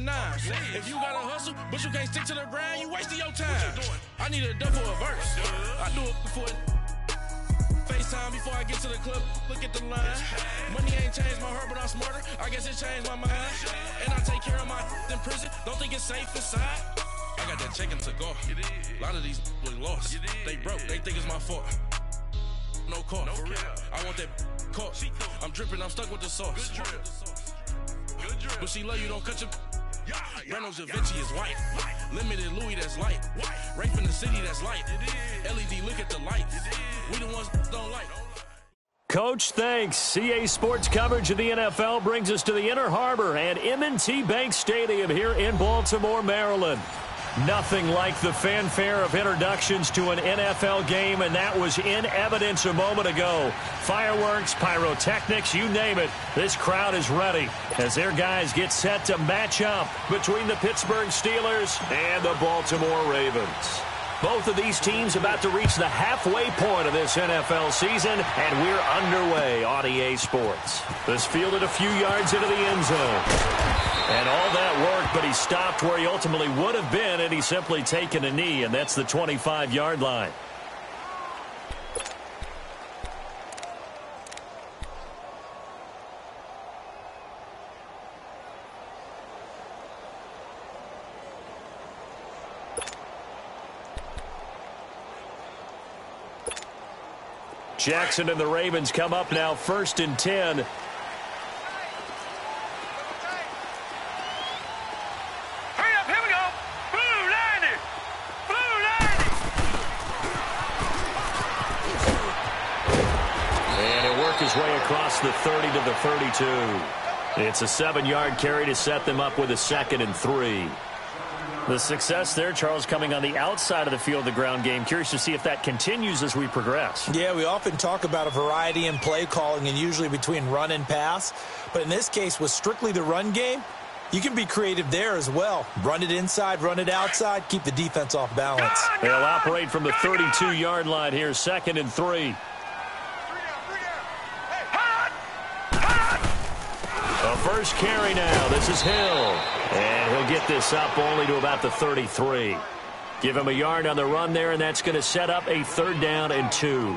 9. If you got to hustle, but you can't stick to the grind, you wasting your time. I need a double a verse. I do it for FaceTime before I get to the club. Look at the line. Money ain't changed my heart, but I'm smarter. I guess it changed my mind. And I take care of my in prison. Don't think it's safe inside. I got that check to go. A lot of these was lost. They broke. They think it's my fault. No call. For real. I want that caught. I'm dripping. I'm stuck with the sauce. But she love you. Don't cut your. Reynolds Da Vinci is white. Limited Louis, that's light. Rape in the city, that's light. LED, look at the lights. We the ones don't like. Coach, thanks. CA Sports coverage of the NFL brings us to the Inner Harbor and M&T Bank Stadium here in Baltimore, Maryland. Nothing like the fanfare of introductions to an NFL game, and that was in evidence a moment ago. Fireworks, pyrotechnics, you name it. This crowd is ready as their guys get set to match up between the Pittsburgh Steelers and the Baltimore Ravens. Both of these teams about to reach the halfway point of this NFL season, and we're underway on EA Sports. This fielded a few yards into the end zone. And all that work, but he stopped where he ultimately would have been, and he's simply taken a knee, and that's the 25-yard line. Jackson and the Ravens come up now, 1st and 10. Way across the 30 to the 32. It's a 7-yard carry to set them up with a 2nd and 3. The success there, Charles, coming on the outside of the field, the ground game. Curious to see if that continues as we progress. Yeah, we often talk about a variety in play calling and usually between run and pass. But in this case, with strictly the run game, you can be creative there as well. Run it inside, run it outside, keep the defense off balance. They'll operate from the 32-yard line here, 2nd and 3. A first carry now. This is Hill. And he'll get this up only to about the 33. Give him a yard on the run there, and that's going to set up a 3rd down and 2.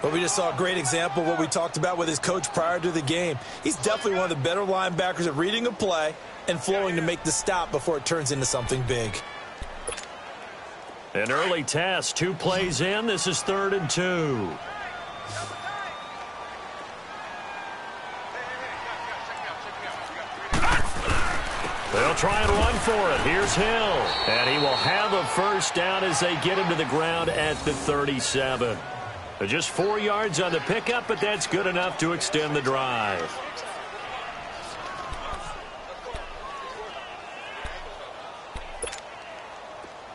But we just saw a great example of what we talked about with his coach prior to the game. He's definitely one of the better linebackers at reading a play and flowing to make the stop before it turns into something big. An early test. 2 plays in. This is 3rd and 2. They'll try and run for it. Here's Hill. And he will have a 1st down as they get him to the ground at the 37. Just 4 yards on the pickup, but that's good enough to extend the drive.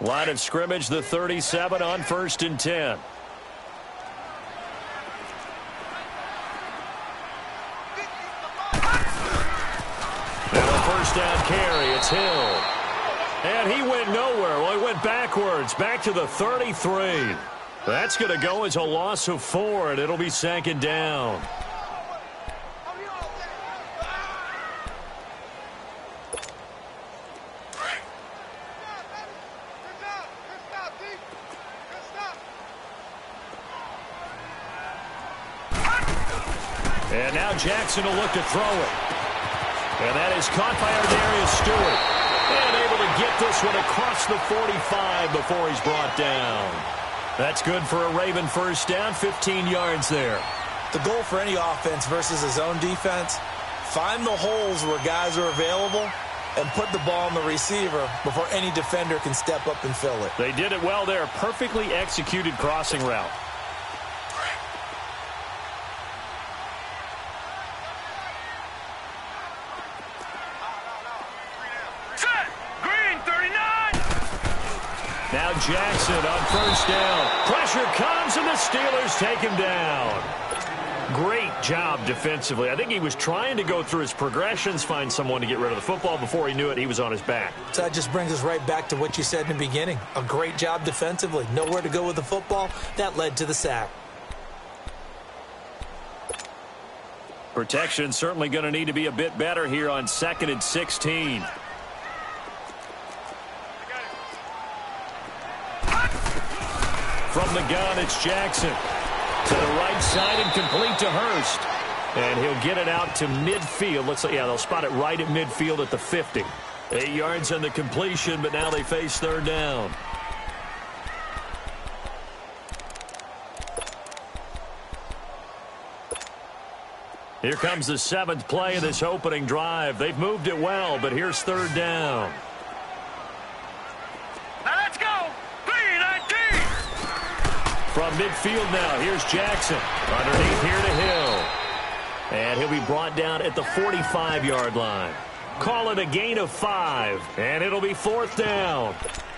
Line of scrimmage, the 37 on 1st and 10. First down carry, it's Hill. And he went nowhere. Well, he went backwards, back to the 33. That's going to go as a loss of 4, and it'll be 2nd down. And now Jackson will look to throw it. And that is caught by Ardarius Stewart. And able to get this one across the 45 before he's brought down. That's good for a Raven 1st down, 15 yards there. The goal for any offense versus a zone defense, find the holes where guys are available and put the ball on the receiver before any defender can step up and fill it. They did it well there. Perfectly executed crossing route. Now Jackson on 1st down. Pressure comes, and the Steelers take him down. Great job defensively. I think he was trying to go through his progressions, find someone to get rid of the football. Before he knew it, he was on his back. So that just brings us right back to what you said in the beginning. A great job defensively. Nowhere to go with the football. That led to the sack. Protection certainly going to need to be a bit better here on 2nd and 16. From the gun, it's Jackson. To the right side and complete to Hurst. And he'll get it out to midfield. Looks like, yeah, they'll spot it right at midfield at the 50. 8 yards on the completion, but now they face third down. Here comes the 7th play of this opening drive. They've moved it well, but here's third down. Now let's go. 3-19. From midfield now, here's Jackson. Underneath here to Hill. And he'll be brought down at the 45-yard line. Call it a gain of 5, and it'll be fourth down.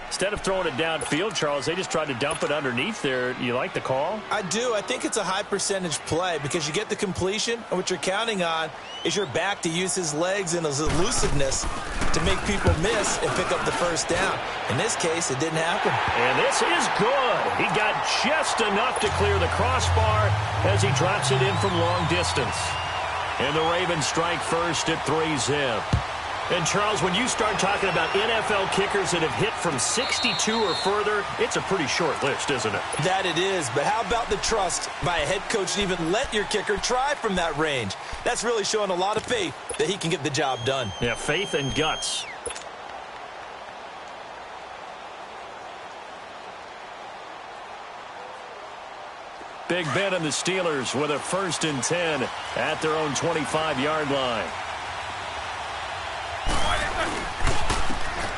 Instead of throwing it downfield, Charles, they just tried to dump it underneath there. You like the call? I do. I think it's a high percentage play because you get the completion, and what you're counting on is your back to use his legs and his elusiveness to make people miss and pick up the first down. In this case, it didn't happen. And this is good. He got just enough to clear the crossbar as he drops it in from long distance. And the Ravens strike first at 3-zip. And, Charles, when you start talking about NFL kickers that have hit from 62 or further, it's a pretty short list, isn't it? That it is, but how about the trust by a head coach to even let your kicker try from that range? That's really showing a lot of faith that he can get the job done. Yeah, faith and guts. Big Ben and the Steelers with a 1st and 10 at their own 25-yard line.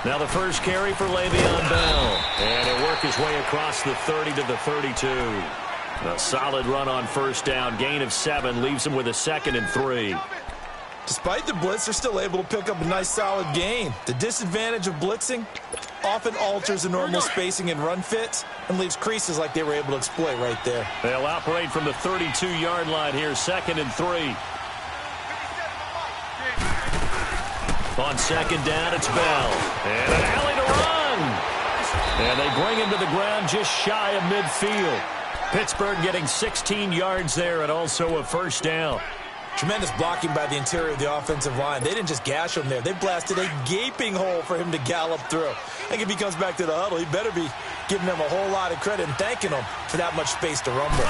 Now the first carry for Le'Veon Bell. And he'll work his way across the 30 to the 32. A solid run on first down. Gain of 7 leaves him with a 2nd and 3. Despite the blitz, they're still able to pick up a nice solid gain. The disadvantage of blitzing often alters the normal spacing and run fits and leaves creases like they were able to exploit right there. They'll operate from the 32-yard line here, 2nd and 3. On second down, it's Bell. And an alley to run. And they bring him to the ground just shy of midfield. Pittsburgh getting 16 yards there and also a first down. Tremendous blocking by the interior of the offensive line. They didn't just gash him there. They blasted a gaping hole for him to gallop through. I think if he comes back to the huddle, he better be giving them a whole lot of credit and thanking them for that much space to rumble.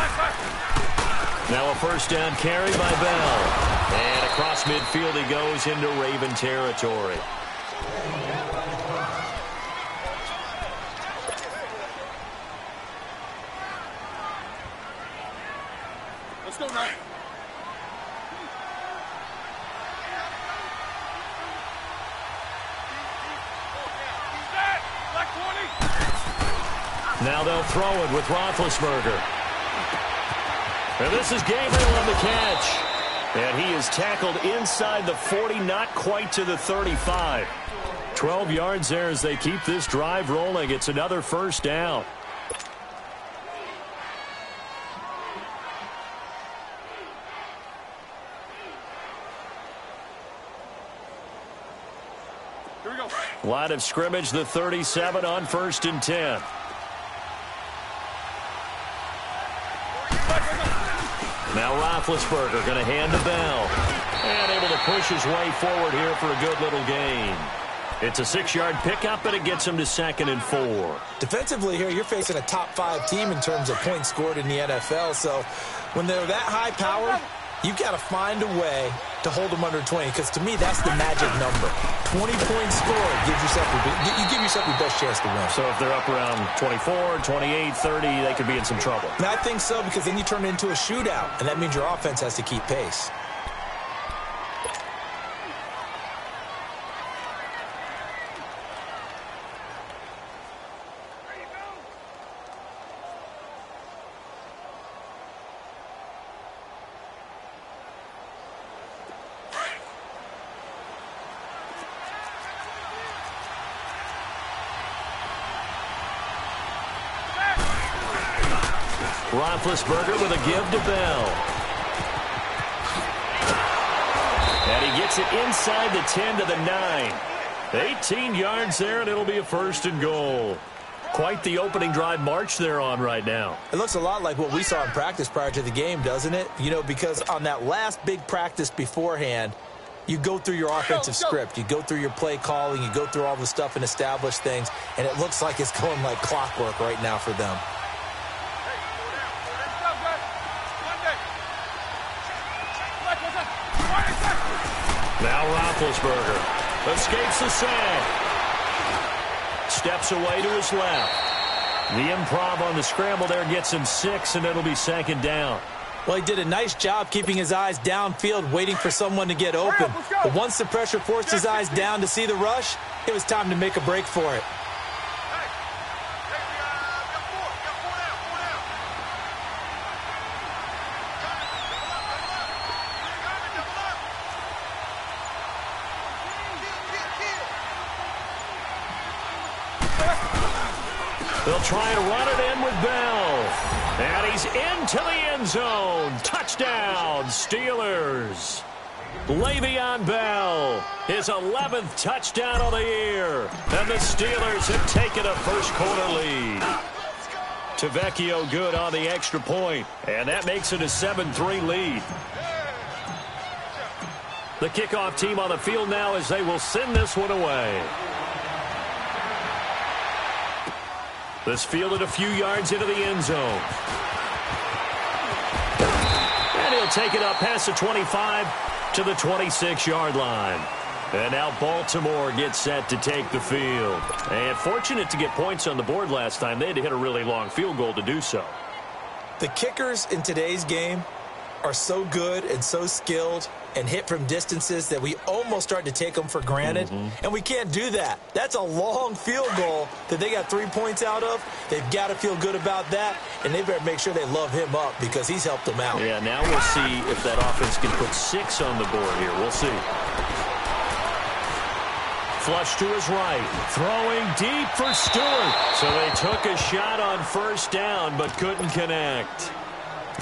Now a first down carry by Bell. And across midfield he goes into Raven territory. Let's go now. Now they'll throw it with Roethlisberger. And this is Gabriel on the catch. And he is tackled inside the 40, not quite to the 35. 12 yards there as they keep this drive rolling. It's another first down. Here we go. Line of scrimmage, the 37 on 1st and 10. Now Roethlisberger going to hand to Bell. And able to push his way forward here for a good little gain. It's a 6-yard pickup, but it gets him to 2nd and 4. Defensively here, you're facing a top 5 team in terms of points scored in the NFL. So when they're that high powered, you've got to find a way to hold them under 20. Because to me, that's the magic number. 20 points scored gives yourself you give yourself your best chance to win. So if they're up around 24, 28, 30, they could be in some trouble. And I think so, because then you turn it into a shootout, and that means your offense has to keep pace. Roethlisberger with a give to Bell. And he gets it inside the 10 to the 9. 18 yards there, and it'll be a 1st and goal. Quite the opening drive march they're on right now. It looks a lot like what we saw in practice prior to the game, doesn't it? You know, because on that last big practice beforehand, you go through your offensive script. You go through your play calling. You go through all the stuff and establish things. And it looks like it's going like clockwork right now for them. Roethlisberger escapes the sack. Steps away to his left. The improv on the scramble there gets him 6, and it'll be second down. Well, he did a nice job keeping his eyes downfield, waiting for someone to get open. But once the pressure forced his eyes down to see the rush, it was time to make a break for it. They'll try and run it in with Bell. And he's into the end zone. Touchdown, Steelers. Le'Veon Bell, his 11th touchdown of the year. And the Steelers have taken a first-quarter lead. Tavecchio good on the extra point. And that makes it a 7-3 lead. The kickoff team on the field now as they will send this one away. This fielded a few yards into the end zone. And he'll take it up past the 25 to the 26-yard line. And now Baltimore gets set to take the field. And fortunate to get points on the board last time. They had to hit a really long field goal to do so. The kickers in today's game are so good and so skilled and hit from distances that we almost start to take them for granted. And we can't do that. That's a long field goal that they got 3 points out of. They've got to feel good about that, and they better make sure they love him up because he's helped them out. Yeah, now we'll see if that offense can put 6 on the board here. We'll see. Flush to his right. Throwing deep for Stewart. So they took a shot on first down but couldn't connect.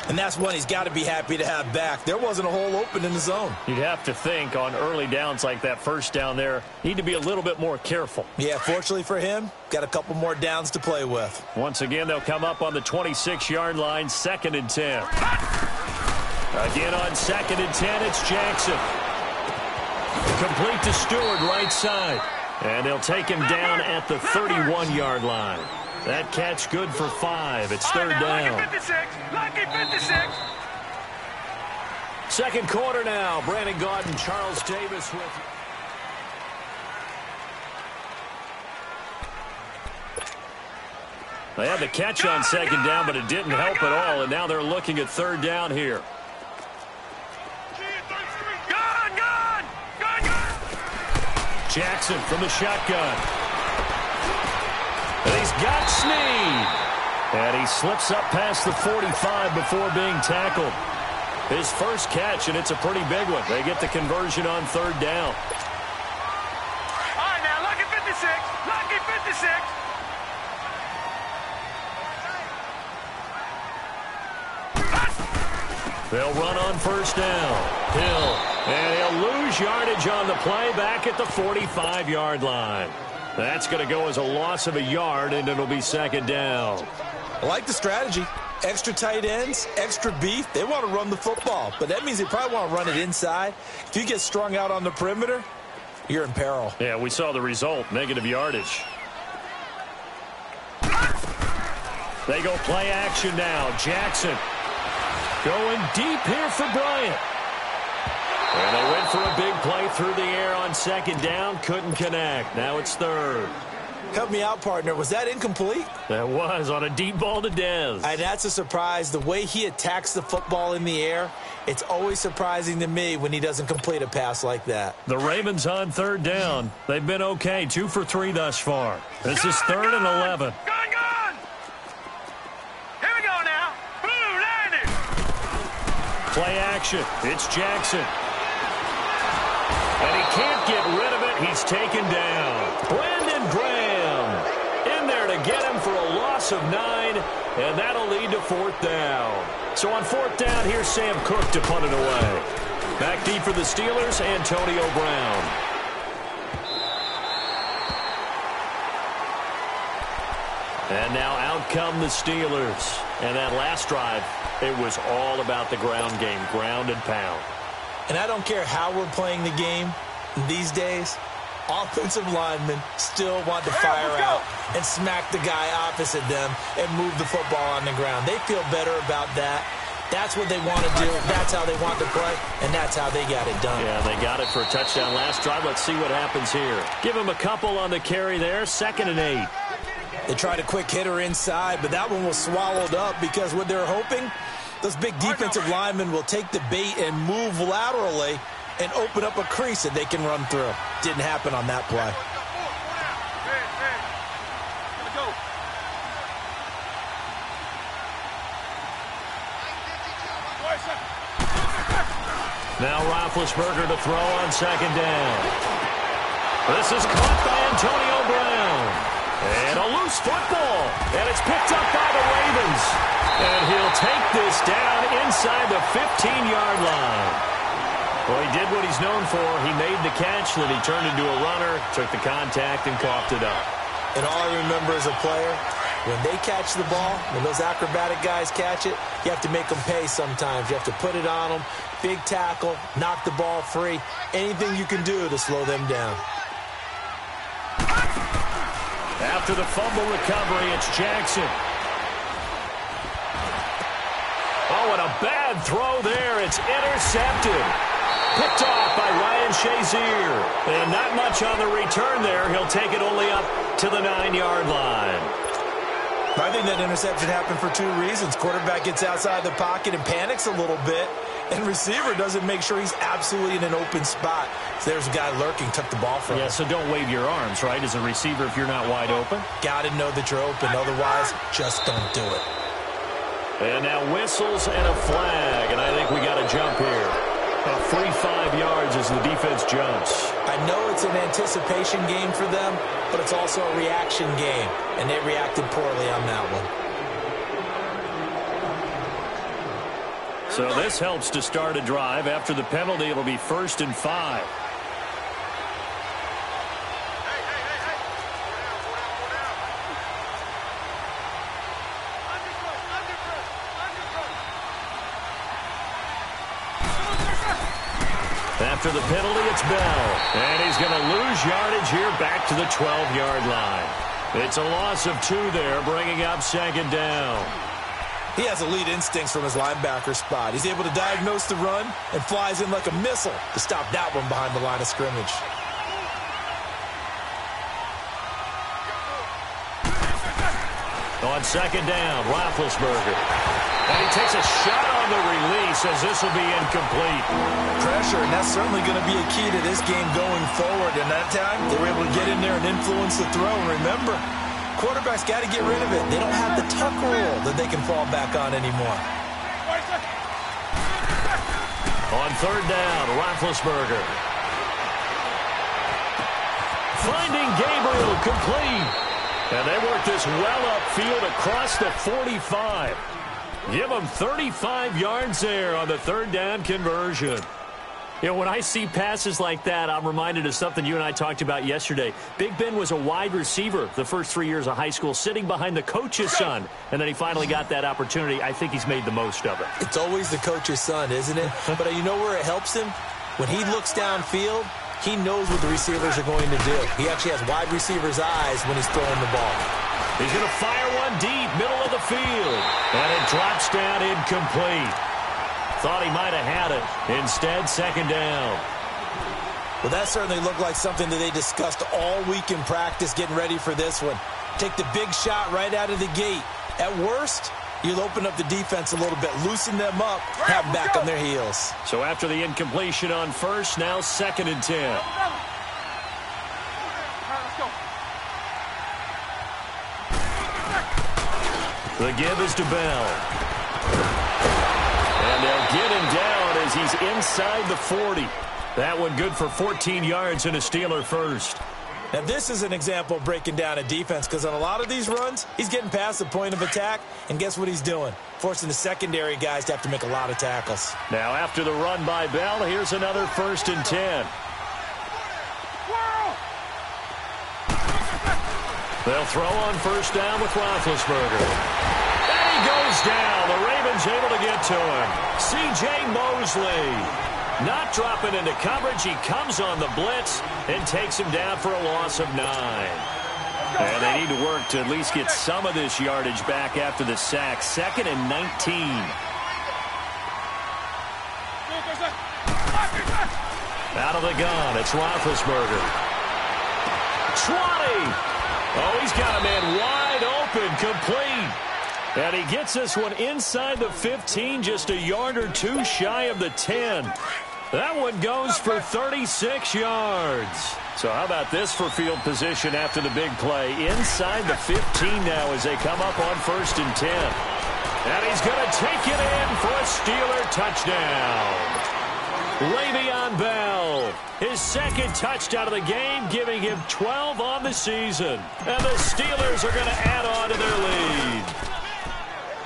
And that's one he's got to be happy to have back. There wasn't a hole open in the zone. You'd have to think on early downs like that first down there, need to be a little bit more careful. Yeah, fortunately for him, got a couple more downs to play with. Once again, they'll come up on the 26-yard line, 2nd and 10. Again on 2nd and 10, it's Jackson. Complete to Stewart, right side. And they'll take him down at the 31-yard line. That catch good for 5. It's 3rd down. Lucky 56. Second quarter now. Brandon Gaudin, Charles Davis with you. They had the catch on 2nd down, but it didn't help at all, and now they're looking at 3rd down here. Jackson from the shotgun. And he's got Snead. And he slips up past the 45 before being tackled. His first catch, and it's a pretty big one. They get the conversion on 3rd down. All right, now, lucky 56. Lucky 56. They'll run on first down. Hill. And he'll lose yardage on the play back at the 45-yard line. That's going to go as a loss of a yard, and it'll be 2nd down. I like the strategy. Extra tight ends, extra beef. They want to run the football, but that means they probably want to run it inside. If you get strung out on the perimeter, you're in peril. Yeah, we saw the result, negative yardage. They go play action now. Jackson going deep here for Bryant. And they went for a big play through the air on 2nd down. Couldn't connect. Now it's 3rd. Help me out, partner. Was that incomplete? That was on a deep ball to Dez. And that's a surprise. The way he attacks the football in the air, it's always surprising to me when he doesn't complete a pass like that. The Ravens on 3rd down. They've been okay. 2 for 3 thus far. This is 3rd and 11. Gone. Here we go now. Blue landed. Play action. It's Jackson. And he can't get rid of it. He's taken down. Brandon Graham in there to get him for a loss of 9, and that'll lead to 4th down. So on 4th down, here's Sam Cook to punt it away. Back deep for the Steelers, Antonio Brown. And now out come the Steelers. And that last drive, it was all about the ground game, ground and pound. And I don't care how we're playing the game these days, offensive linemen still want to fire out and smack the guy opposite them and move the football on the ground. They feel better about that That's what they want to do. That's how they want to play, and that's how they got it done. Yeah, they got it for a touchdown last drive. Let's see what happens here. Give him a couple on the carry there. 2nd and 8. They tried a quick hitter inside, but that one was swallowed up because what they're hoping, those big defensive linemen will take the bait and move laterally and open up a crease that they can run through. Didn't happen on that play. Now Roethlisberger to throw on 2nd down. This is caught by Antonio Brown. And a loose football. And it's picked up by the Ravens. And he'll take this down inside the 15-yard line. Well, he did what he's known for. He made the catch, then he turned into a runner, took the contact, and coughed it up. And all I remember as a player, when they catch the ball, when those acrobatic guys catch it, you have to make them pay sometimes. You have to put it on them, big tackle, knock the ball free, anything you can do to slow them down. After the fumble recovery, it's Jackson. Oh, and a bad throw there. It's intercepted. Picked off by Ryan Shazier. And not much on the return there. He'll take it only up to the 9-yard line. I think that interception happened for 2 reasons. Quarterback gets outside the pocket and panics a little bit, and receiver doesn't make sure he's absolutely in an open spot. So there's a guy lurking, took the ball from him. Yeah, so don't wave your arms, right, as a receiver if you're not wide open? Got to know that you're open. Otherwise, just don't do it. And now whistles and a flag, and I think we got a jump here. A free 5 yards as the defense jumps. I know it's an anticipation game for them, but it's also a reaction game, and they reacted poorly on that one. So this helps to start a drive. After the penalty, it'll be 1st and 5. After the penalty, it's Bell. And he's going to lose yardage here back to the 12-yard line. It's a loss of 2 there, bringing up 2nd down. He has elite instincts from his linebacker spot. He's able to diagnose the run and flies in like a missile to stop that one behind the line of scrimmage. On 2nd down, Roethlisberger. And he takes a shot on the release as this will be incomplete. Pressure, and that's certainly going to be a key to this game going forward. And that time, they were able to get in there and influence the throw. And remember, quarterbacks got to get rid of it. They don't have the tuck rule that they can fall back on anymore. On 3rd down, Roethlisberger. Finding Gabriel complete. And they work this well upfield across the 45. Give them 35 yards there on the 3rd down conversion. You know, when I see passes like that, I'm reminded of something you and I talked about yesterday. Big Ben was a wide receiver the first 3 years of high school, sitting behind the coach's son, and then he finally got that opportunity. I think he's made the most of it. It's always the coach's son, isn't it? But you know where it helps him? When he looks downfield, he knows what the receivers are going to do. He actually has wide receivers' eyes when he's throwing the ball. He's going to fire one deep, middle of the field. And it drops down incomplete. Thought he might have had it. Instead, 2nd down. Well, that certainly looked like something that they discussed all week in practice getting ready for this one. Take the big shot right out of the gate. At worst, you'll open up the defense a little bit, loosen them up, have them back on their heels. So after the incompletion on 1st, now 2nd and 10. The give is to Bell. And they'll get him down as he's inside the 40. That one good for 14 yards and a Steeler first. Now, this is an example of breaking down a defense because on a lot of these runs, he's getting past the point of attack, and guess what he's doing? Forcing the secondary guys to have to make a lot of tackles. Now, after the run by Bell, here's another 1st and 10. They'll throw on 1st down with Roethlisberger. And he goes down. The Ravens able to get to him. C.J. Mosley not dropping into coverage. He comes on the blitz and takes him down for a loss of 9. And they need to work to at least get some of this yardage back after the sack. 2nd and 19. Out of the gun, it's Roethlisberger. 20! Oh, he's got a man wide open, complete. And he gets this one inside the 15, just a yard or two shy of the 10. That one goes for 36 yards. So how about this for field position after the big play? Inside the 15 now as they come up on 1st and 10. And he's going to take it in for a Steeler touchdown. Le'Veon Bell, his second touchdown of the game, giving him 12 on the season. And the Steelers are going to add on to their lead.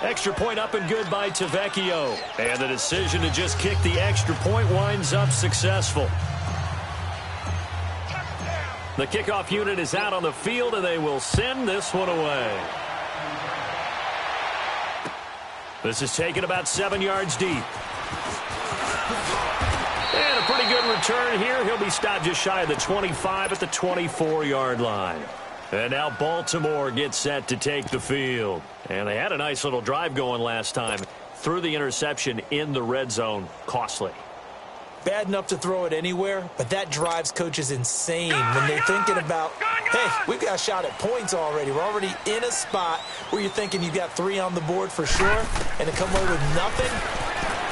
Extra point up and good by Tavecchio. And the decision to just kick the extra point winds up successful. The kickoff unit is out on the field, and they will send this one away. This is taken about 7 yards deep. And a pretty good return here. He'll be stopped just shy of the 25 at the 24-yard line. And now Baltimore gets set to take the field. And they had a nice little drive going last time. Threw the interception in the red zone. Costly. Bad enough to throw it anywhere, but that drives coaches insane when they're thinking about, hey, we've got a shot at points already. We're already in a spot where you're thinking you've got 3 on the board for sure, and to come away with nothing,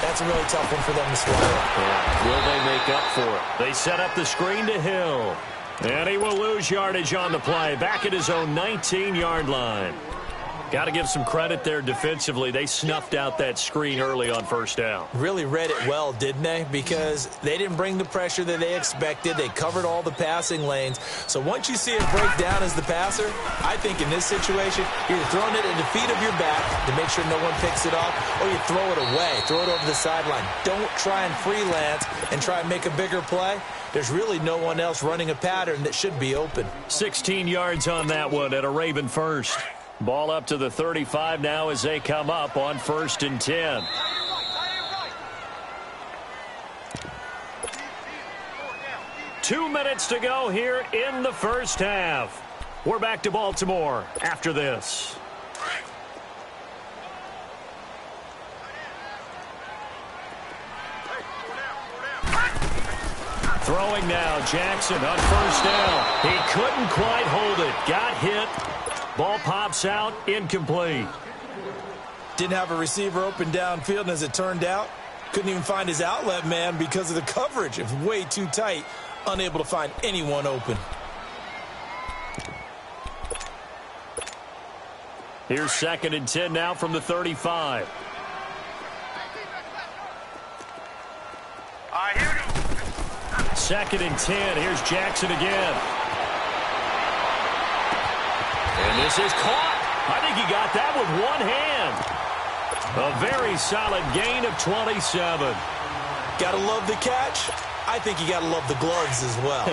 that's a really tough one for them to swallow. Yeah. Will they make up for it? They set up the screen to Hill. And he will lose yardage on the play. Back at his own 19-yard line. Got to give some credit there defensively. They snuffed out that screen early on 1st down. Really read it well, didn't they? Because they didn't bring the pressure that they expected. They covered all the passing lanes. So once you see it break down as the passer, I think in this situation, you're throwing it at the feet of your back to make sure no one picks it off, or you throw it away. Throw it over the sideline. Don't try and freelance and try and make a bigger play. There's really no one else running a pattern that should be open. 16 yards on that one at a Raven first. Ball up to the 35 now as they come up on 1st and 10. Two minutes to go here in the first half. We're back to Baltimore after this. Throwing now, Jackson on 1st down. He couldn't quite hold it. Got hit. Ball pops out, incomplete. Didn't have a receiver open downfield, and as it turned out, couldn't even find his outlet man because of the coverage. It was way too tight, unable to find anyone open. Here's 2nd and 10 now from the 35. All right, here we go. 2nd and 10. Here's Jackson again. And this is caught. I think he got that with one hand. A very solid gain of 27. Gotta love the catch. I think you gotta love the gloves as well.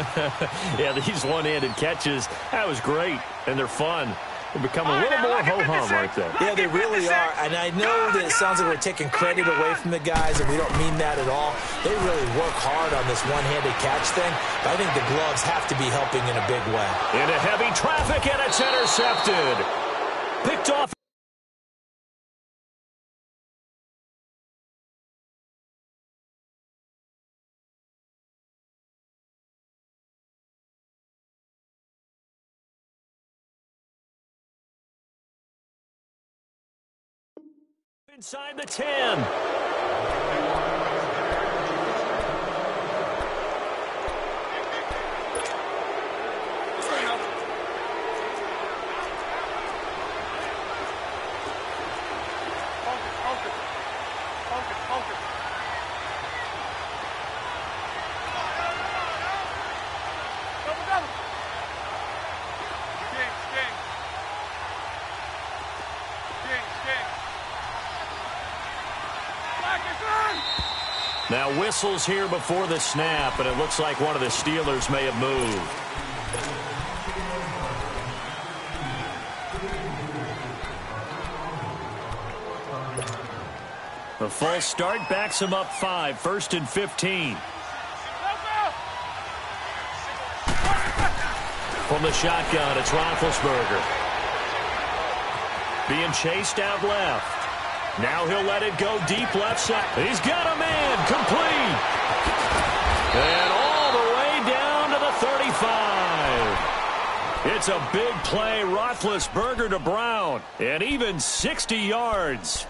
Yeah, these one-handed catches, that was great, and they're fun. They become a little more ho-hum like that. Yeah, they really are. And I know that it sounds like we're taking credit away from the guys, and we don't mean that at all. They really work hard on this one-handed catch thing. But I think the gloves have to be helping in a big way. Into heavy traffic, and it's intercepted. Picked off. Inside the 10. Now whistles here before the snap, and it looks like one of the Steelers may have moved. The false start backs him up 5, 1st and 15. From the shotgun, it's Roethlisberger. Being chased out left. Now he'll let it go deep left side. He's got a man, complete. And all It's a big play. Roethlisberger to Brown. And even 60 yards.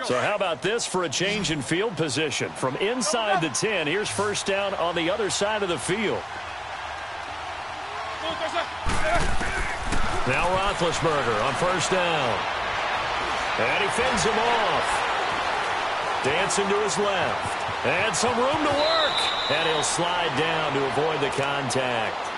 So how about this for a change in field position? From inside the 10, here's first down on the other side of the field. Now Roethlisberger on first down. And he fends him off. Dancing to his left. And some room to work. And he'll slide down to avoid the contact.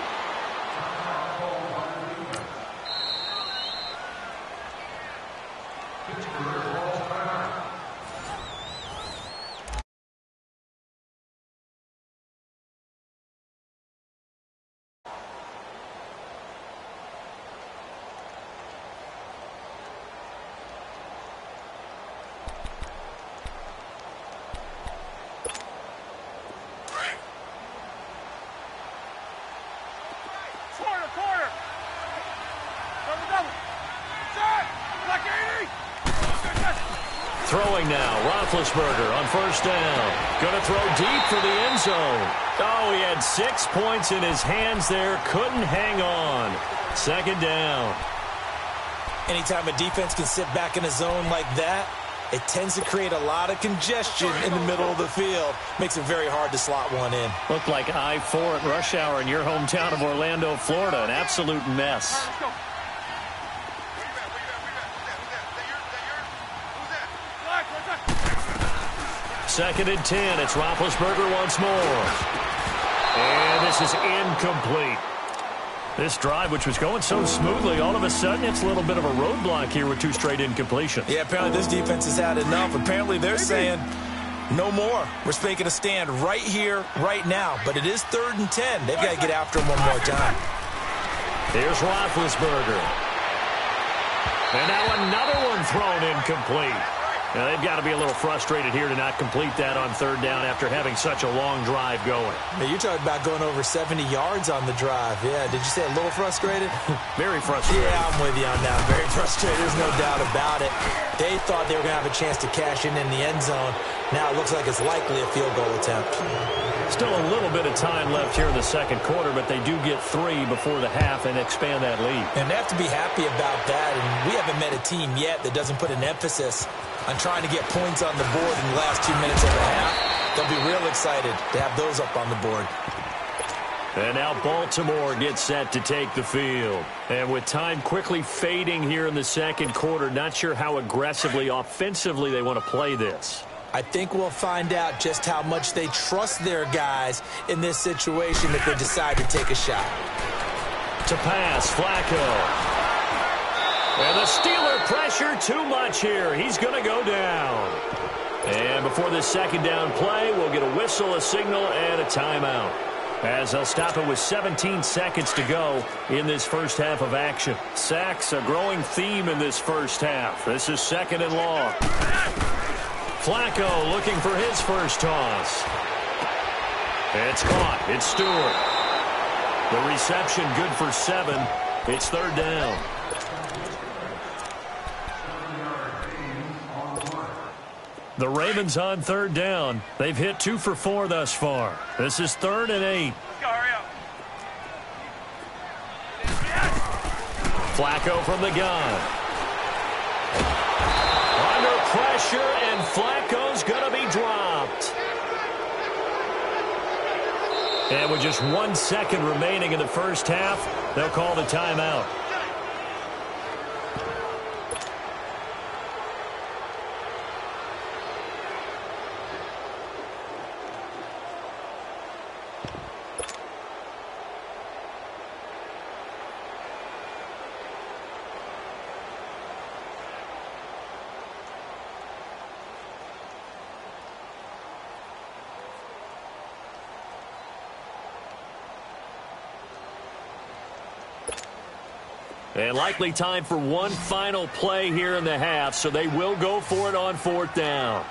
Throwing now, Roethlisberger on first down. Going to throw deep for the end zone. Oh, he had 6 points in his hands there. Couldn't hang on. Second down. Anytime a defense can sit back in a zone like that, it tends to create a lot of congestion in the middle of the field. Makes it very hard to slot one in. Looked like I-4 at rush hour in your hometown of Orlando, Florida. An absolute mess. Second and 10. It's Roethlisberger once more. And this is incomplete. This drive, which was going so smoothly, all of a sudden it's a little bit of a roadblock here with 2 straight incompletions. Yeah, apparently this defense has had enough. Apparently they're saying no more. We're making a stand right here, right now. But it is 3rd and 10. They've got to get after him one more time. Here's Roethlisberger. And now another one thrown incomplete. Now, they've got to be a little frustrated here to not complete that on 3rd down after having such a long drive going. Now, you're talking about going over 70 yards on the drive. Yeah, did you say a little frustrated? Very frustrated. Yeah, I'm with you on that. Very frustrated. There's no doubt about it. They thought they were going to have a chance to cash in the end zone. Now it looks like it's likely a field goal attempt. Still a little bit of time left here in the second quarter, but they do get 3 before the half and expand that lead. And they have to be happy about that. And we haven't met a team yet that doesn't put an emphasis on trying to get points on the board in the last 2 minutes of the half. They'll be real excited to have those up on the board. And now Baltimore gets set to take the field. And with time quickly fading here in the second quarter, not sure how aggressively, offensively they want to play this. I think we'll find out just how much they trust their guys in this situation if they decide to take a shot. To pass, Flacco. And the Steeler pressure too much here. He's going to go down. And before this second down play, we'll get a whistle, a signal, and a timeout, as they'll stop it with 17 seconds to go in this first half of action. Sacks, a growing theme in this first half. This is 2nd and long. Flacco looking for his first toss. It's caught. It's Stewart. The reception good for 7. It's 3rd down. The Ravens on 3rd down. They've hit 2 for 4 thus far. This is 3rd and 8. Flacco from the gun. Under pressure, and Flacco's going to be dropped. And with just 1 second remaining in the first half, they'll call the timeout. And likely time for one final play here in the half, so they will go for it on 4th down.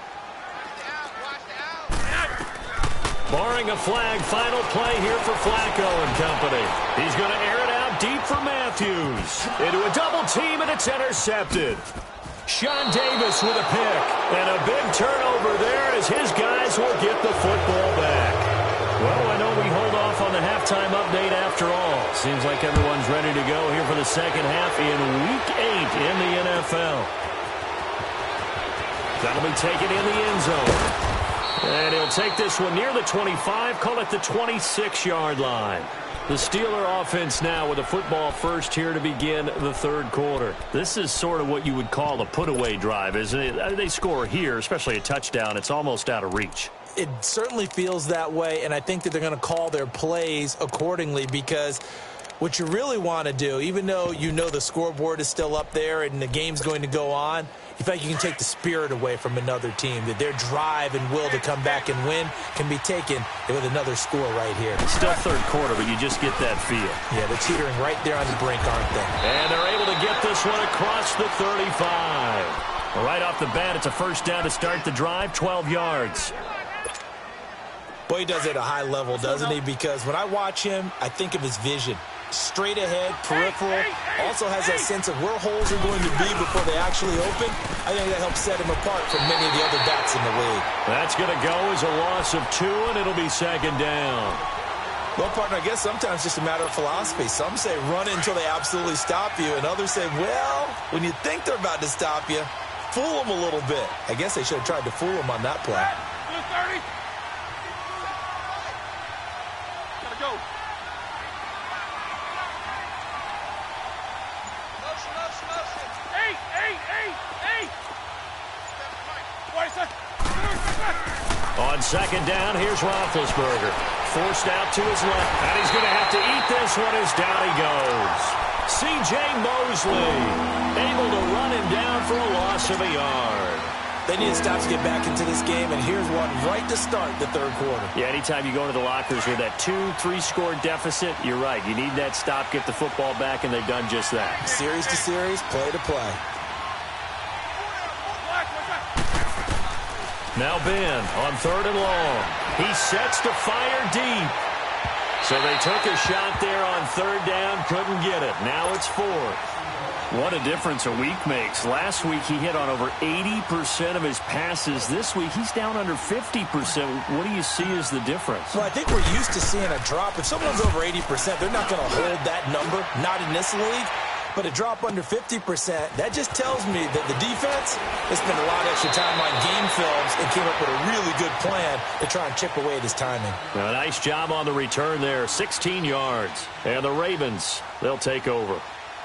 Barring a flag, final play here for Flacco and company. He's going to air it out deep for Matthews. Into a double team, and it's intercepted. Sean Davis with a pick. And a big turnover there as his guys will get the football back. Well, I know off on the halftime update after all. Seems like everyone's ready to go here for the second half in Week 8 in the NFL. That'll be taken in the end zone. And he'll take this one near the 25, call it the 26-yard line. The Steeler offense now with a football first here to begin the third quarter. This is sort of what you would call a put-away drive, isn't it? They score here, especially a touchdown. It's almost out of reach. It certainly feels that way, and I think that they're going to call their plays accordingly because what you really want to do, even though you know the scoreboard is still up there and the game's going to go on, you feel like you can take the spirit away from another team, that their drive and will to come back and win can be taken with another score right here. Still third quarter, but you just get that feel. Yeah, they're teetering right there on the brink, aren't they? And they're able to get this one across the 35. Right off the bat, it's a first down to start the drive, 12 yards. Boy, he does it at a high level, doesn't he? Because when I watch him, I think of his vision. Straight ahead, peripheral, also has that sense of where holes are going to be before they actually open. I think that helps set him apart from many of the other backs in the league. That's going to go as a loss of 2, and it'll be second down. Well, partner, I guess sometimes it's just a matter of philosophy. Some say run until they absolutely stop you, and others say, well, when you think they're about to stop you, fool them a little bit. I guess they should have tried to fool them on that play. 30. Gotta go. On second down, here's Roethlisberger. Forced out to his left, and he's going to have to eat this one as down he goes. C.J. Mosley able to run him down for a loss of a yard. They need to stop to get back into this game, and here's one right to start the third quarter. Yeah, anytime you go into the lockers with that 2-3 score deficit, you're right. You need that stop, get the football back, and they've done just that. Series to series, play to play. Now Ben on third and long. He sets to fire deep. So they took a shot there on third down, couldn't get it. Now it's fourth. What a difference a week makes. Last week he hit on over 80% of his passes. This week he's down under 50%. What do you see as the difference? Well, I think we're used to seeing a drop. If someone's over 80%, they're not going to hold that number, not in this league. But a drop under 50%, that just tells me that the defense has spent a lot of extra time on game films and came up with a really good plan to try and chip away at his timing. A nice job on the return there, 16 yards. And the Ravens, they'll take over.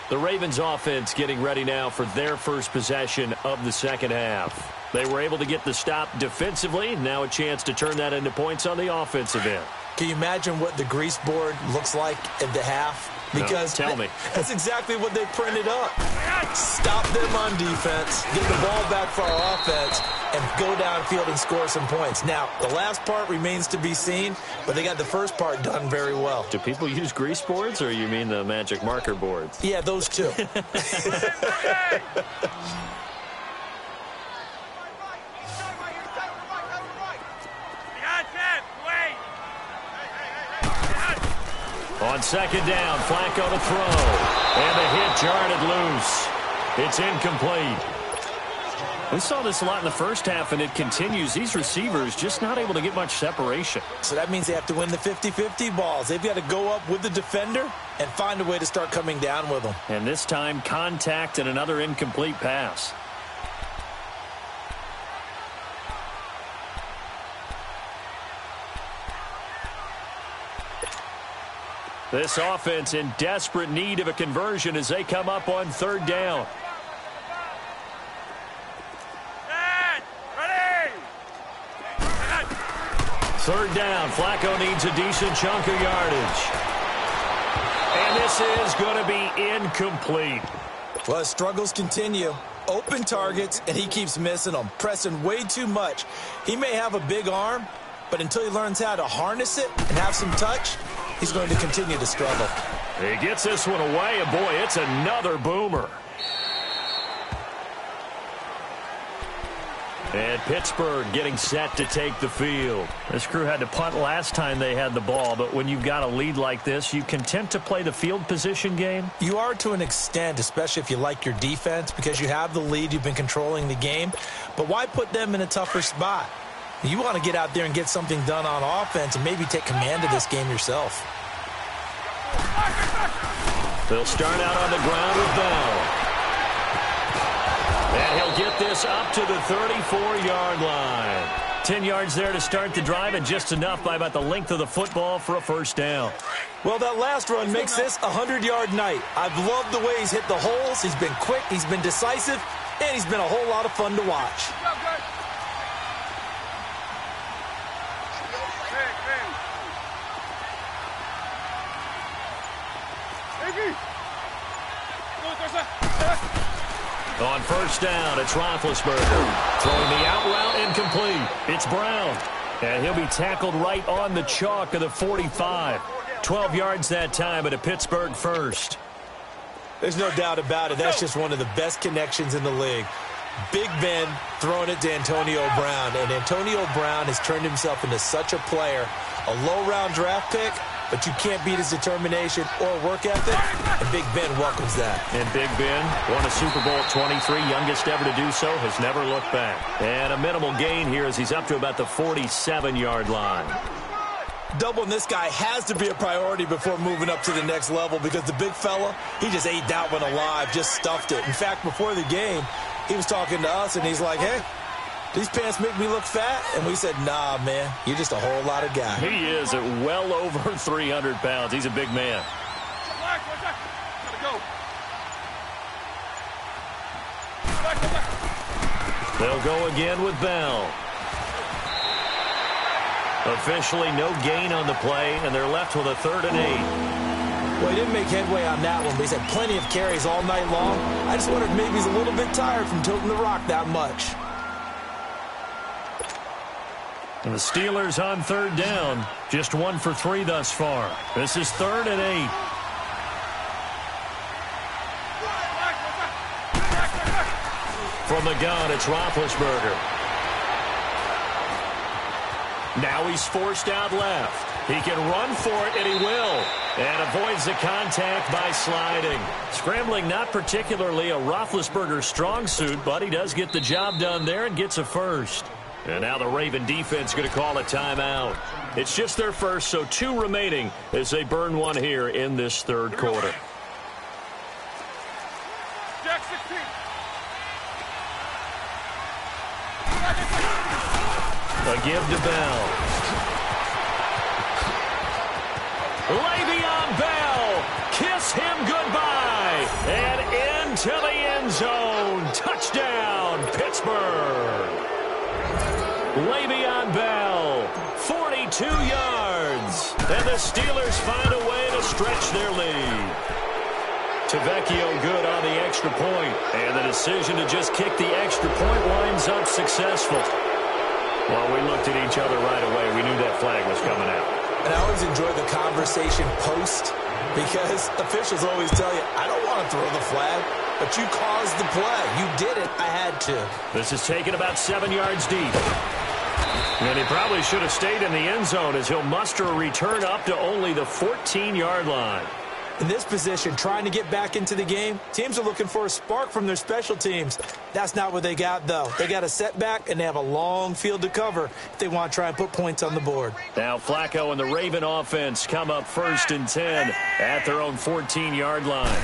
The Ravens offense getting ready now for their first possession of the second half. They were able to get the stop defensively. Now a chance to turn that into points on the offensive end. Can you imagine what the grease board looks like at the half? Because no, tell me. That's exactly what they printed up. Stop them on defense, get the ball back for our offense, and go downfield and score some points. Now, the last part remains to be seen, but they got the first part done very well. Do people use grease boards, or you mean the magic marker boards? Yeah, those two. On second down, Flacco to throw. And the hit jarred loose. It's incomplete. We saw this a lot in the first half, and it continues. These receivers just not able to get much separation. So that means they have to win the 50-50 balls. They've got to go up with the defender and find a way to start coming down with them. And this time, contact and another incomplete pass. This offense in desperate need of a conversion as they come up on third down. Third down, Flacco needs a decent chunk of yardage. And this is going to be incomplete. Well, his struggles continue. Open targets, and he keeps missing them, pressing way too much. He may have a big arm, but until he learns how to harness it and have some touch, he's going to continue to struggle. He gets this one away, and boy, it's another boomer. And Pittsburgh getting set to take the field. This crew had to punt last time they had the ball, but when you've got a lead like this, you content to play the field position game? You are to an extent, especially if you like your defense, because you have the lead, you've been controlling the game. But why put them in a tougher spot? You want to get out there and get something done on offense and maybe take command of this game yourself. They'll start out on the ground with Bell. And he'll get this up to the 34-yard line. 10 yards there to start the drive, and just enough by about the length of the football for a first down. Well, that last run makes this a 100-yard night. I've loved the way he's hit the holes. He's been quick, he's been decisive, and he's been a whole lot of fun to watch. On first down, it's Roethlisberger. Throwing the out route incomplete. It's Brown. And he'll be tackled right on the chalk of the 45. 12 yards that time, but a Pittsburgh first. There's no doubt about it. That's just one of the best connections in the league. Big Ben throwing it to Antonio Brown. And Antonio Brown has turned himself into such a player. A low-round draft pick, but you can't beat his determination or work ethic, and Big Ben welcomes that. And Big Ben won a Super Bowl 23, youngest ever to do so, has never looked back. And a minimal gain here as he's up to about the 47-yard line. Doubling this guy has to be a priority before moving up to the next level because the big fella, he just ate that one alive, just stuffed it. In fact, before the game, he was talking to us, and he's like, hey, these pants make me look fat? And we said, nah, man, you're just a whole lot of guy. He is at well over 300 pounds. He's a big man. They'll go again with Bell. Officially no gain on the play, and they're left with a 3rd and 8. Well, he didn't make headway on that one, but he's had plenty of carries all night long. I just wondered maybe he's a little bit tired from toting the rock that much. And the Steelers on 3rd down, just 1 for 3 thus far. This is 3rd and 8. From the gun, it's Roethlisberger. Now he's forced out left. He can run for it, and he will. And avoids the contact by sliding. Scrambling not particularly a Roethlisberger strong suit, but he does get the job done there and gets a first. And now the Raven defense going to call a timeout. It's just their first, so 2 remaining as they burn one here in this 3rd quarter. Jack 16. A give to Bell. Le'Veon Bell, kiss him goodbye, and into the end zone. Touchdown, Pittsburgh. Le'Veon Bell, 42 yards, and the Steelers find a way to stretch their lead. Tavecchio good on the extra point, and the decision to just kick the extra point winds up successful. Well, we looked at each other right away. We knew that flag was coming out. And I always enjoy the conversation post because officials always tell you, I don't want to throw the flag, but you caused the play. You did it. I had to. This is taken about 7 yards deep. And he probably should have stayed in the end zone as he'll muster a return up to only the 14-yard line. In this position, trying to get back into the game, teams are looking for a spark from their special teams. That's not what they got, though. They got a setback, and they have a long field to cover if they want to try and put points on the board. Now Flacco and the Raven offense come up 1st and 10 at their own 14-yard line.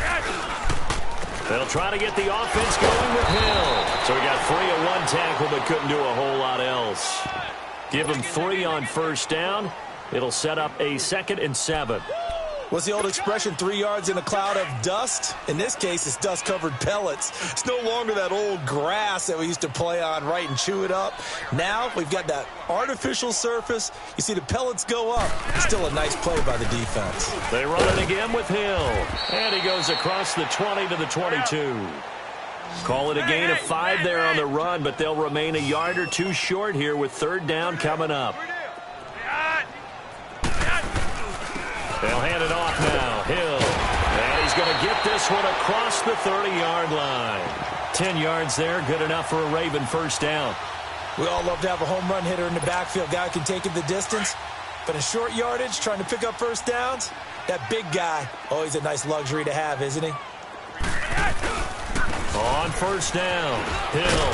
They'll try to get the offense going with Hill. So he got 3 at 1 tackle, but couldn't do a whole lot else. Give him 3 on first down. It'll set up a 2nd and 7. What's the old expression, 3 yards in a cloud of dust? In this case, it's dust-covered pellets. It's no longer that old grass that we used to play on, right, and chew it up. Now we've got that artificial surface. You see the pellets go up. Still a nice play by the defense. They run it again with Hill. And he goes across the 20 to the 22. Call it a gain of 5 there on the run, but they'll remain a yard or 2 short here with 3rd down coming up. They'll hand it off now. Hill. And he's going to get this one across the 30-yard line. 10 yards there, good enough for a Raven first down. We all love to have a home run hitter in the backfield. Guy can take it the distance. But in short yardage, trying to pick up first downs, that big guy, always a nice luxury to have, isn't he? On first down, Hill.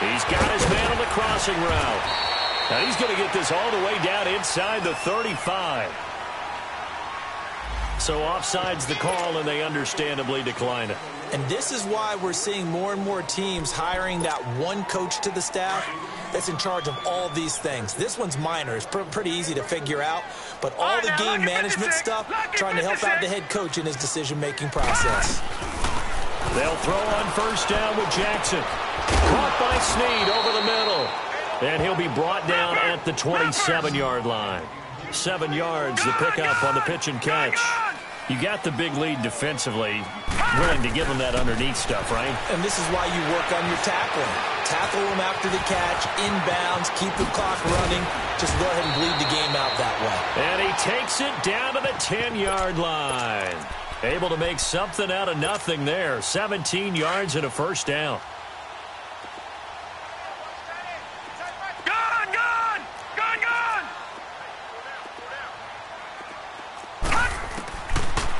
He's got his man on the crossing route. Now he's going to get this all the way down inside the 35. So offside's the call, and they understandably decline it. And this is why we're seeing more and more teams hiring that one coach to the staff that's in charge of all these things. This one's minor. It's pretty easy to figure out. But all the game management stuff, trying to help out the head coach in his decision-making process. They'll throw on first down with Jackson. Caught by Snead over the middle. And he'll be brought down at the 27-yard line. 7 yards, the pickup on the pitch and catch. You got the big lead defensively, willing to give them that underneath stuff, right? And this is why you work on your tackling. Tackle them after the catch, inbounds, keep the clock running. Just go ahead and bleed the game out that way. And he takes it down to the 10-yard line. Able to make something out of nothing there. 17 yards and a first down.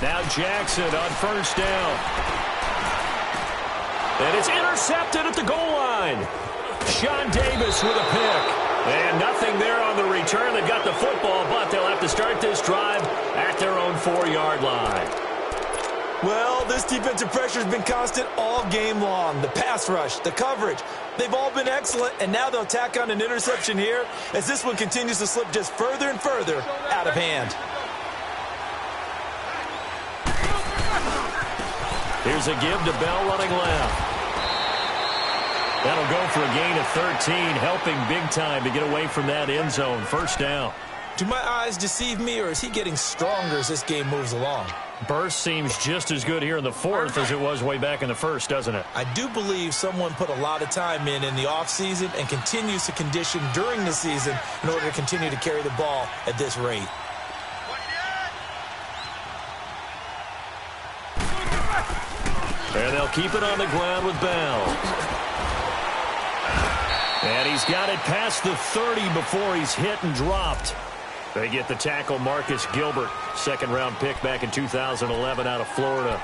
Now Jackson on first down. And it's intercepted at the goal line. Sean Davis with a pick. And nothing there on the return. They've got the football, but they'll have to start this drive at their own 4-yard line. Well, this defensive pressure has been constant all game long. The pass rush, the coverage, they've all been excellent, and now they'll tack on an interception here as this one continues to slip just further and further out of hand. Here's a give to Bell running left. That'll go for a gain of 13, helping big time to get away from that end zone. First down. Do my eyes deceive me, or is he getting stronger as this game moves along? Burst seems just as good here in the fourth as it was way back in the first, doesn't it? I do believe someone put a lot of time in the offseason and continues to condition during the season in order to continue to carry the ball at this rate. And they'll keep it on the ground with Bell. And he's got it past the 30 before he's hit and dropped. They get the tackle, Marcus Gilbert, second-round pick back in 2011 out of Florida.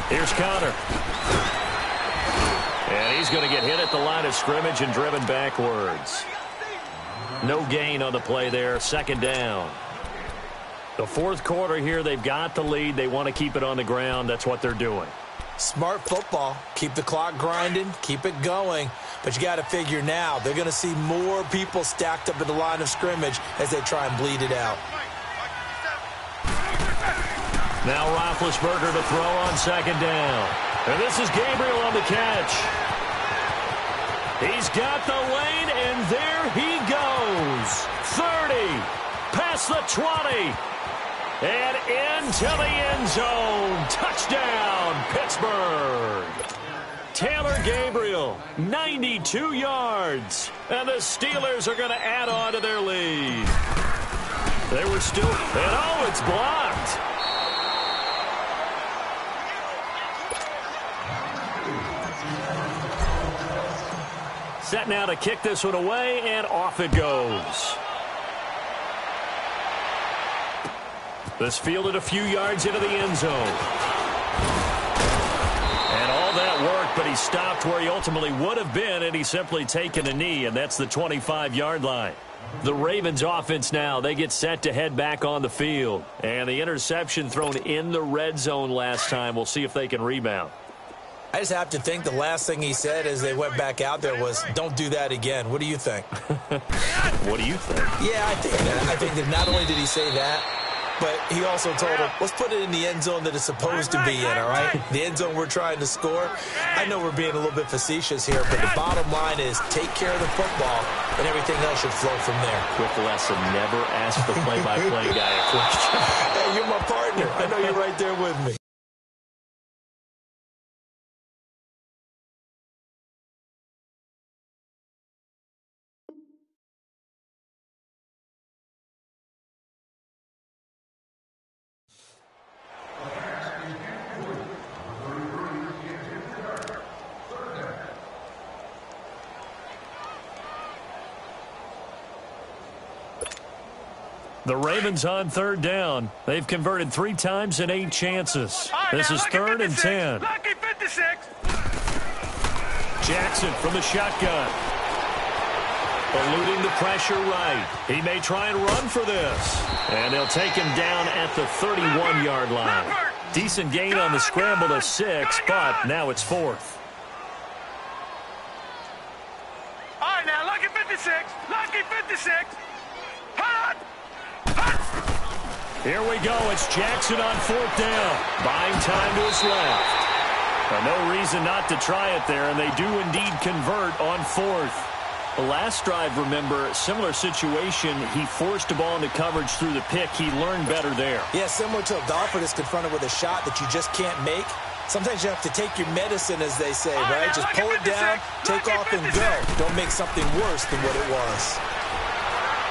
Here's Connor. And he's going to get hit at the line of scrimmage and driven backwards. No gain on the play there. Second down. The fourth quarter here, they've got the lead. They want to keep it on the ground. That's what they're doing. Smart football. Keep the clock grinding. Keep it going. But you got to figure now, they're going to see more people stacked up at the line of scrimmage as they try and bleed it out. Now Roethlisberger to throw on second down. And this is Gabriel on the catch. He's got the lane, and there he goes. 30, past the 20, and into the end zone. Touchdown, Pittsburgh. Taylor Gabriel, 92 yards. And the Steelers are going to add on to their lead. They were still, and oh, it's blocked. Set now to kick this one away, and off it goes. This fielded a few yards into the end zone. And all that worked, but he stopped where he ultimately would have been, and he's simply taken a knee, and that's the 25-yard line. The Ravens offense now, they get set to head back on the field. And the interception thrown in the red zone last time. We'll see if they can rebound. I just have to think the last thing he said as they went back out there was, don't do that again. What do you think? What do you think? Yeah, I think that. I think that not only did he say that, but he also told him, let's put it in the end zone that it's supposed to be in, all right? The end zone we're trying to score. I know we're being a little bit facetious here, but the bottom line is take care of the football, and everything else should flow from there. Quick lesson, never ask the play-by-play guy a question. Hey, you're my partner. I know you're right there with me. The Ravens on third down. They've converted 3 times in 8 chances. This is 3rd and 10. Lucky 56. Jackson from the shotgun. Eluding the pressure right. He may try and run for this. And they'll take him down at the 31-yard line. Decent gain on the scramble to 6, but now it's 4th. All right, now, lucky 56. Lucky 56. Hot. Here we go. It's Jackson on 4th down. Buying time to his left. No reason not to try it there, and they do indeed convert on 4th. The last drive, remember, similar situation. He forced the ball into coverage through the pick. He learned better there. Yeah, similar to a golfer that's confronted with a shot that you just can't make. Sometimes you have to take your medicine, as they say, right? Just pull it down, take off, and go. Don't make something worse than what it was.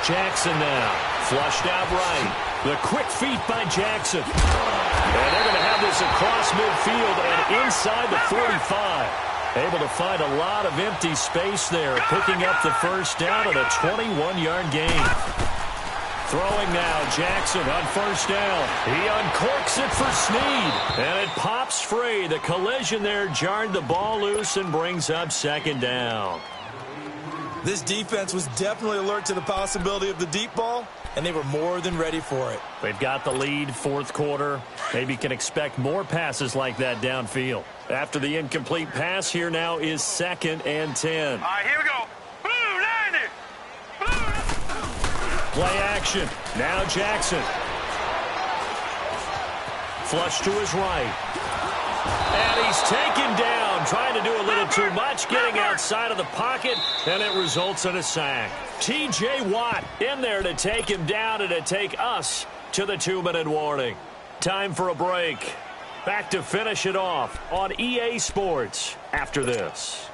Jackson now, flushed out right. The quick feet by Jackson. And they're going to have this across midfield and inside the 45. Able to find a lot of empty space there, picking up the first down at a 21-yard gain. Throwing now, Jackson on 1st down. He uncorks it for Snead, and it pops free. The collision there jarred the ball loose and brings up 2nd down. This defense was definitely alert to the possibility of the deep ball, and they were more than ready for it. They've got the lead, 4th quarter. Maybe can expect more passes like that downfield. After the incomplete pass, here now is 2nd and 10. All right, here we go. Blue, 90. Blue. Play action. Now Jackson. Flush to his right. And he's taken down, trying to do a little too much, getting outside of the pocket, and it results in a sack. T.J. Watt in there to take him down and to take us to the 2-minute warning. Time for a break. Back to finish it off on EA Sports after this.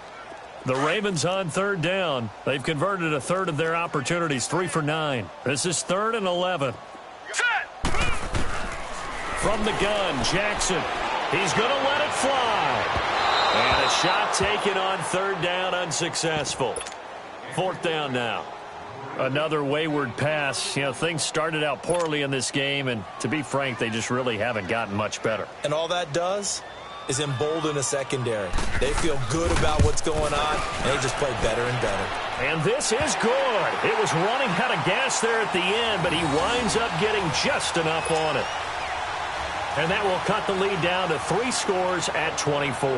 The Ravens on 3rd down. They've converted a 1/3 of their opportunities, 3 for 9. This is 3rd and 11. Set. From the gun, Jackson. He's going to let it fly. And a shot taken on 3rd down, unsuccessful. 4th down now. Another wayward pass. You know, things started out poorly in this game, and to be frank, they just really haven't gotten much better. And all that does is embolden a secondary. They feel good about what's going on, and they just play better and better. And this is good. It was running out of gas there at the end, but he winds up getting just enough on it. And that will cut the lead down to 3 scores at 24.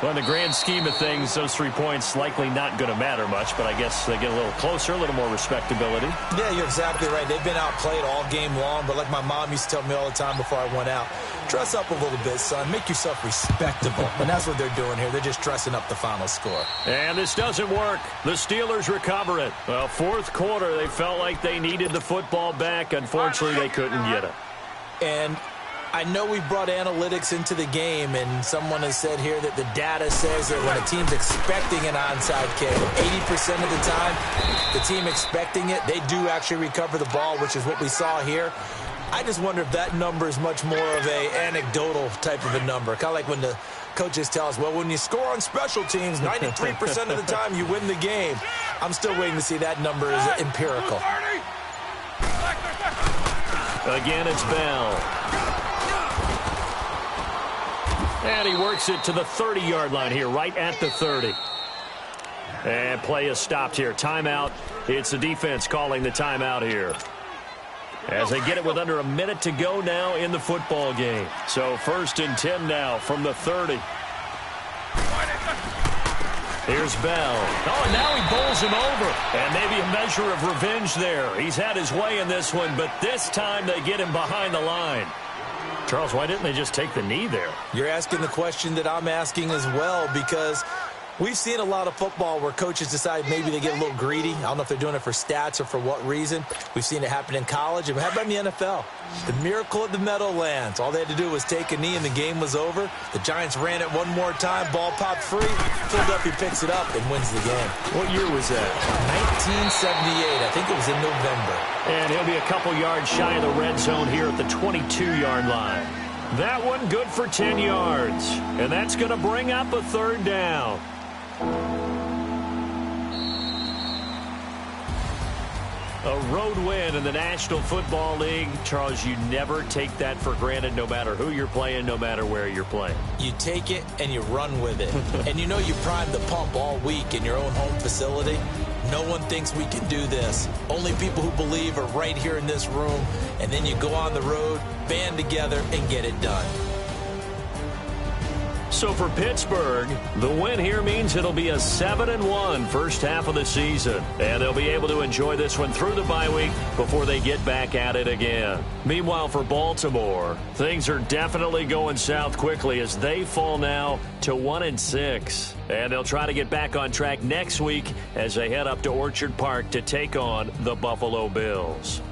Well, in the grand scheme of things, those 3 points likely not going to matter much, but I guess they get a little closer, a little more respectability. Yeah, you're exactly right. They've been outplayed all game long, but like my mom used to tell me all the time before I went out, dress up a little bit, son. Make yourself respectable. And that's what they're doing here. They're just dressing up the final score. And this doesn't work. The Steelers recover it. Well, 4th quarter, they felt like they needed the football back. Unfortunately, they couldn't get it. And I know we brought analytics into the game, and someone has said here that the data says that when a team's expecting an onside kick, 80% of the time, the team expecting it, they do actually recover the ball, which is what we saw here. I just wonder if that number is much more of a anecdotal type of a number. Kind of like when the coaches tell us, well, when you score on special teams, 93% of the time you win the game. I'm still waiting to see that number is empirical. Again, it's Bell. And he works it to the 30-yard line here, right at the 30. And play is stopped here. Timeout. It's the defense calling the timeout here. As they get it with under a minute to go now in the football game. So 1st and 10 now from the 30. Here's Bell. Oh, and now he bowls him over. And maybe a measure of revenge there. He's had his way in this one, but this time they get him behind the line. Charles, why didn't they just take the knee there? You're asking the question that I'm asking as well, because we've seen a lot of football where coaches decide maybe they get a little greedy. I don't know if they're doing it for stats or for what reason. We've seen it happen in college. And how about in the NFL? The miracle of the Meadowlands. All they had to do was take a knee and the game was over. The Giants ran it one more time. Ball popped free. Philadelphia picks it up and wins the game. What year was that? 1978. I think it was in November. And he'll be a couple yards shy of the red zone here at the 22-yard line. That one good for 10 yards. And that's going to bring up a 3rd down. A road win in the National Football League. Charles, you never take that for granted no matter who you're playing, no matter where you're playing. You take it and you run with it. And you know you primed the pump all week in your own home facility. No one thinks we can do this. Only people who believe are right here in this room. And then you go on the road, band together, and get it done. So for Pittsburgh, the win here means it'll be a 7-1 first half of the season. And they'll be able to enjoy this one through the bye week before they get back at it again. Meanwhile, for Baltimore, things are definitely going south quickly as they fall now to 1-6. And they'll try to get back on track next week as they head up to Orchard Park to take on the Buffalo Bills.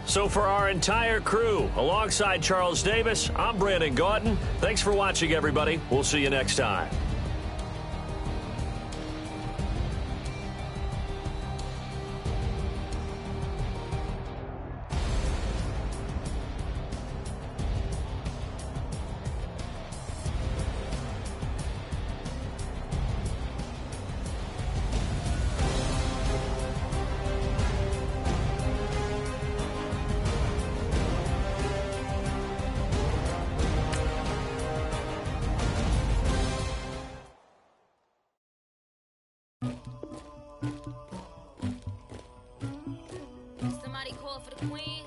So for our entire crew, alongside Charles Davis, I'm Brandon Gaudin. Thanks for watching, everybody. We'll see you next time. Somebody call for the queen.